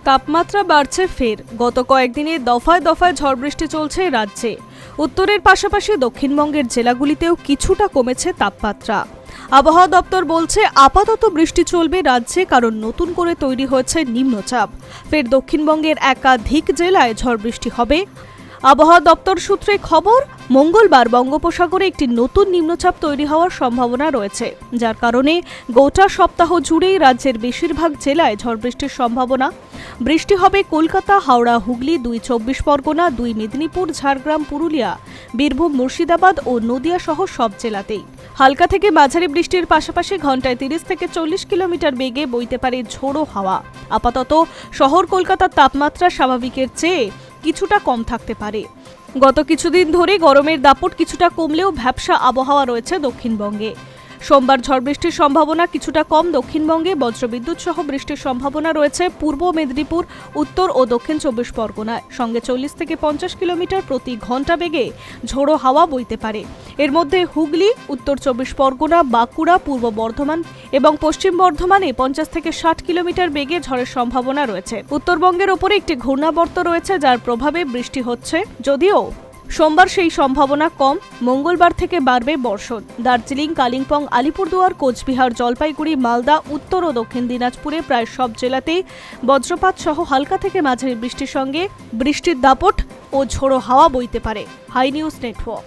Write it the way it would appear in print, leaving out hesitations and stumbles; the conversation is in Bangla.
তাপমাত্রা বাড়ছে ফের। গত কয়েকদিনে দফায় দফায় ঝড় বৃষ্টি চলছে রাজ্যে। উত্তরের পাশাপাশি দক্ষিণবঙ্গের জেলাগুলিতেও কিছুটা কমেছে তাপমাত্রা। আবহাওয়া দপ্তর বলছে আপাতত বৃষ্টি চলবে রাজ্যে, কারণ নতুন করে তৈরি হয়েছে নিম্নচাপ। ফের দক্ষিণবঙ্গের একাধিক জেলায় ঝড় বৃষ্টি হবে। আবহাওয়া দপ্তর সূত্রে খবর, মঙ্গলবার বঙ্গোপসাগরে একটি নতুন নিম্নচাপ তৈরি হওয়ার সম্ভাবনা রয়েছে, যার কারণে গোটা সপ্তাহ জুড়েই রাজ্যের বেশিরভাগ জেলায় ঝড় বৃষ্টির সম্ভাবনা। বৃষ্টি হবে কলকাতা, হাওড়া, হুগলি, 2 চব্বিশ পরগনা, 2 মেদিনীপুর, ঝাড়গ্রাম, পুরুলিয়া, বীরভূম, মুর্শিদাবাদ ও নদিয়া সহ সব জেলাতেই। হালকা থেকে মাঝারি বৃষ্টির পাশাপাশি ঘন্টায় 30 থেকে 40 কিলোমিটার বেগে বইতে পারে ঝোড়ো হাওয়া। আপাতত শহর কলকাতার তাপমাত্রা স্বাভাবিকের চেয়ে কিছুটা কম থাকতে পারে। গত কিছুদিন ধরে গরমের দাপট কিছুটা কমলেও ভ্যাপসা আবহাওয়া রয়েছে দক্ষিণবঙ্গে। সোমবার ঝড় বৃষ্টির সম্ভাবনা কিছুটা কম দক্ষিণবঙ্গে। বজ্রবিদ্যুৎ সহ বৃষ্টির সম্ভাবনা রয়েছে পূর্ব মেদিনীপুর, উত্তর ও দক্ষিণ 24 পরগনায়। সঙ্গে 40 থেকে 50 কিলোমিটার প্রতি ঘন্টা বেগে ঝোড়ো হাওয়া বইতে পারে। এর মধ্যে হুগলি, উত্তর 24 পরগনা, বাঁকুড়া, পূর্ব বর্ধমান এবং পশ্চিম বর্ধমানে 50 থেকে 60 কিলোমিটার বেগে ঝড়ের সম্ভাবনা রয়েছে। উত্তরবঙ্গের ওপরে একটি ঘূর্ণাবর্ত রয়েছে, যার প্রভাবে বৃষ্টি হচ্ছে, যদিও সোমবার সেই সম্ভাবনা কম। মঙ্গলবার থেকে বাড়বে বর্ষণ। দার্জিলিং, কালিম্পং, আলিপুরদুয়ার, কোচবিহার, জলপাইগুড়ি, মালদা, উত্তর ও দক্ষিণ দিনাজপুরে প্রায় সব জেলাতেই বজ্রপাত সহ হালকা থেকে মাঝারি বৃষ্টির সঙ্গে বৃষ্টির দাপট ও ঝোড়ো হাওয়া বইতে পারে। Hi news network.